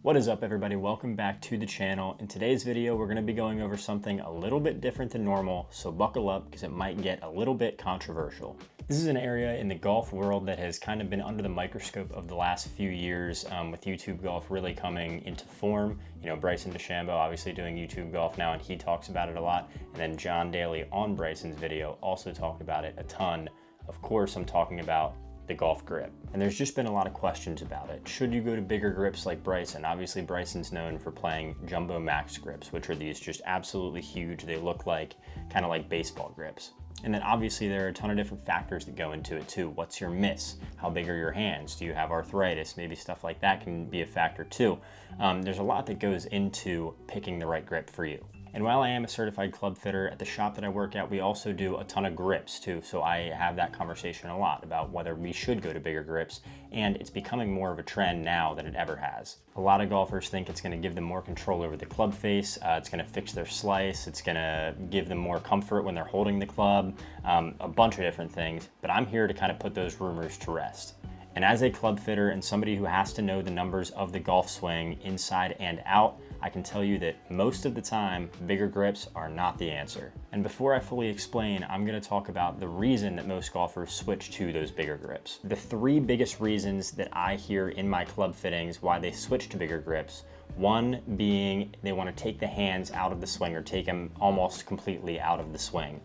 What is up, everybody? Welcome back to the channel. In today's video, we're going to be going over something a little bit different than normal, so buckle up because it might get a little bit controversial. This is an area in the golf world that has kind of been under the microscope of the last few years with YouTube golf really coming into form. You know, Bryson DeChambeau obviously doing YouTube golf now, and he talks about it a lot. And then John Daly on Bryson's video also talked about it a ton. Of course, I'm talking about the golf grip. And there's just been a lot of questions about it. Should you go to bigger grips like Bryson? Obviously, Bryson's known for playing jumbo max grips, which are these just absolutely huge. They look like kind of like baseball grips. And then obviously there are a ton of different factors that go into it too. What's your miss? How big are your hands? Do you have arthritis? Maybe stuff like that can be a factor too. There's a lot that goes into picking the right grip for you. And while I am a certified club fitter, at the shop that I work at, we also do a ton of grips too. So I have that conversation a lot about whether we should go to bigger grips, and it's becoming more of a trend now than it ever has. A lot of golfers think it's gonna give them more control over the club face, it's gonna fix their slice, it's gonna give them more comfort when they're holding the club, a bunch of different things, but I'm here to kind of put those rumors to rest. And as a club fitter and somebody who has to know the numbers of the golf swing inside and out, I can tell you that most of the time, bigger grips are not the answer. And before I fully explain, I'm gonna talk about the reason that most golfers switch to those bigger grips. The three biggest reasons that I hear in my club fittings why they switch to bigger grips, one being they wanna take the hands out of the swing or take them almost completely out of the swing.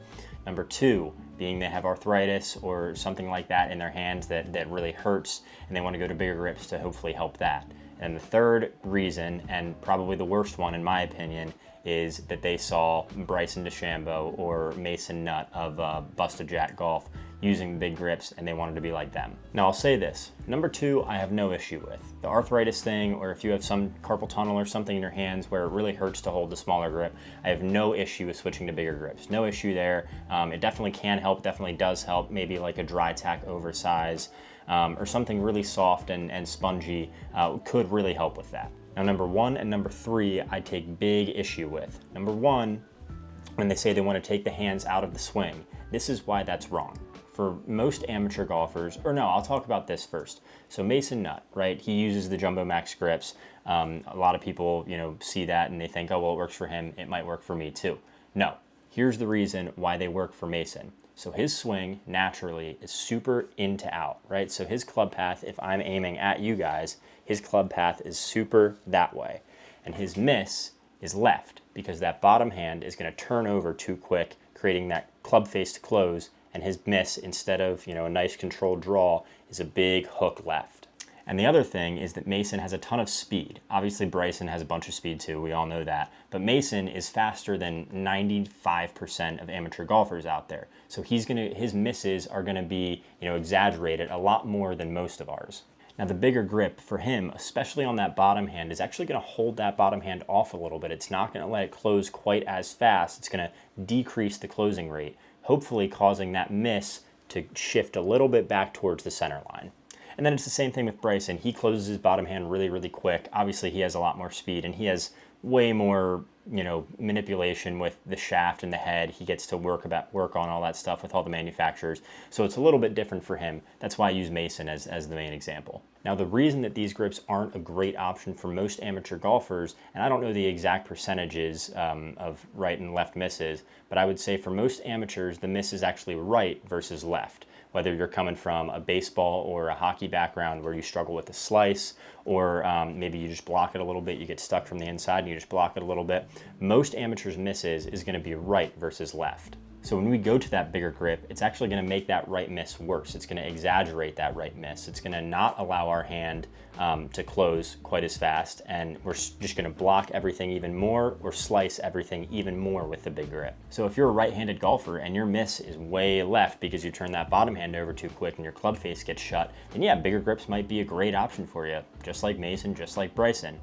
Number two, being they have arthritis or something like that in their hands that really hurts, and they want to go to bigger grips to hopefully help that. And the third reason, and probably the worst one in my opinion, is that they saw Bryson DeChambeau or Mason Nutt of Busted Jack Golf using the big grips, and they wanted to be like them. Now I'll say this, number two, I have no issue with. The arthritis thing, or if you have some carpal tunnel or something in your hands where it really hurts to hold the smaller grip, I have no issue with switching to bigger grips. No issue there. It definitely can help, definitely does help, maybe like a dry tack oversized, or something really soft and spongy could really help with that. Now number one and number three, I take big issue with. Number one, when they say they want to take the hands out of the swing, this is why that's wrong. For most amateur golfers, or no, I'll talk about this first. So Mason Nutt, right? He uses the Jumbo Max grips. A lot of people, see that and they think, oh, well, it works for him. It might work for me too. No, here's the reason why they work for Mason. So his swing naturally is super in to out, right? So his club path, if I'm aiming at you guys, his club path is super that way. And his miss is left because that bottom hand is gonna turn over too quick, creating that club face to close, and his miss, instead of a nice controlled draw, is a big hook left. And the other thing is that Mason has a ton of speed. Obviously Bryson has a bunch of speed too, we all know that, but Mason is faster than 95% of amateur golfers out there. So his misses are gonna be exaggerated a lot more than most of ours. Now the bigger grip for him, especially on that bottom hand, is actually gonna hold that bottom hand off a little bit. It's not gonna let it close quite as fast. It's gonna decrease the closing rate, hopefully causing that miss to shift a little bit back towards the center line. And then it's the same thing with Bryson. He closes his bottom hand really, really quick. Obviously he has a lot more speed and he has way more, manipulation with the shaft and the head. He gets to work on all that stuff with all the manufacturers. So it's a little bit different for him. That's why I use Mason as the main example. Now the reason that these grips aren't a great option for most amateur golfers, and I don't know the exact percentages of right and left misses, but I would say for most amateurs, the miss is actually right versus left. Whether you're coming from a baseball or a hockey background where you struggle with the slice, or maybe you just block it a little bit, you get stuck from the inside and you just block it a little bit, most amateurs' misses is gonna be right versus left. So when we go to that bigger grip, it's actually gonna make that right miss worse. It's gonna exaggerate that right miss. It's gonna not allow our hand to close quite as fast, and we're just gonna block everything even more or slice everything even more with the big grip. So if you're a right-handed golfer and your miss is way left because you turn that bottom hand over too quick and your club face gets shut, then yeah, bigger grips might be a great option for you, just like Mason, just like Bryson.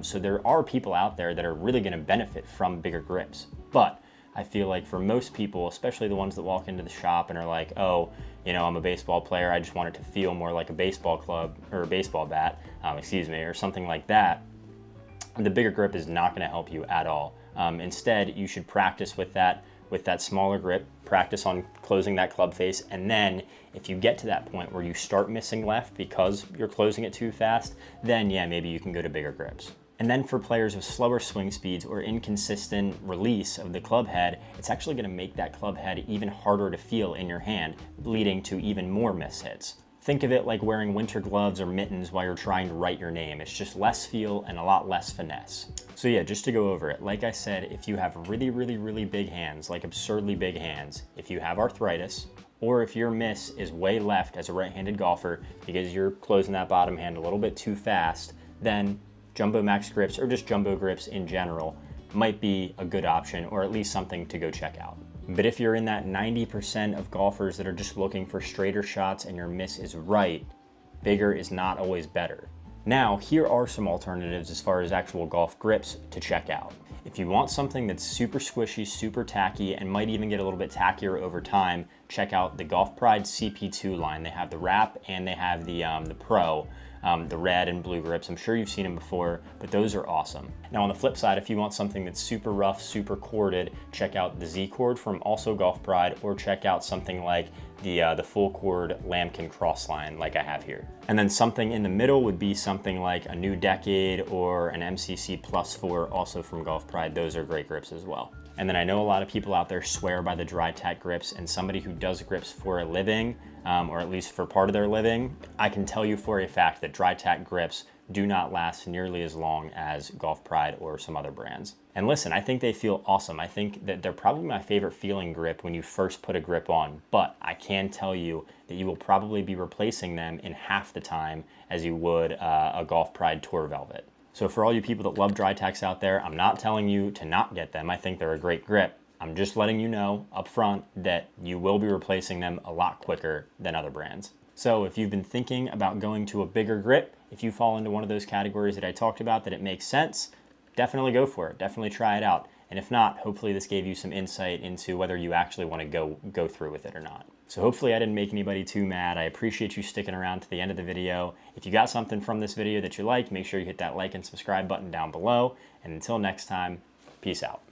So there are people out there that are really gonna benefit from bigger grips, but I feel like for most people, especially the ones that walk into the shop and are like, oh, I'm a baseball player, I just want it to feel more like a baseball club or a baseball bat, or something like that, the bigger grip is not gonna help you at all. Instead, you should practice with that with that smaller grip, practice on closing that club face, and then if you get to that point where you start missing left because you're closing it too fast, then yeah, maybe you can go to bigger grips. And then for players with slower swing speeds or inconsistent release of the club head, it's actually gonna make that club head even harder to feel in your hand, leading to even more miss hits. Think of it like wearing winter gloves or mittens while you're trying to write your name. It's just less feel and a lot less finesse. So yeah, just to go over it, like I said, if you have really big hands, like absurdly big hands, if you have arthritis, or if your miss is way left as a right-handed golfer because you're closing that bottom hand a little bit too fast, then Jumbo Max grips or just jumbo grips in general might be a good option, or at least something to go check out. But if you're in that 90% of golfers that are just looking for straighter shots and your miss is right, bigger is not always better. Now, here are some alternatives as far as actual golf grips to check out. If you want something that's super squishy, super tacky, and might even get a little bit tackier over time, check out the Golf Pride CP2 line. They have the wrap and they have the Pro, the red and blue grips. I'm sure you've seen them before, but those are awesome. Now on the flip side, if you want something that's super rough, super corded, check out the Z cord from also Golf Pride, or check out something like the full cord Lambkin cross line like I have here. And then something in the middle would be something like a New Decade or an MCC Plus 4, also from Golf Pride. Those are great grips as well. And then I know a lot of people out there swear by the dry tack grips, and somebody who does grips for a living, or at least for part of their living, I can tell you for a fact that dry tack grips do not last nearly as long as Golf Pride or some other brands. And listen, I think they feel awesome. I think that they're probably my favorite feeling grip when you first put a grip on, but I can tell you that you will probably be replacing them in half the time as you would a Golf Pride Tour Velvet. So for all you people that love dry tacks out there, I'm not telling you to not get them. I think they're a great grip. I'm just letting you know up front that you will be replacing them a lot quicker than other brands. So if you've been thinking about going to a bigger grip, if you fall into one of those categories that I talked about, that it makes sense, definitely go for it. Definitely try it out. And if not, hopefully this gave you some insight into whether you actually want to go through with it or not. So hopefully I didn't make anybody too mad. I appreciate you sticking around to the end of the video. If you got something from this video that you liked, make sure you hit that like and subscribe button down below. And until next time, peace out.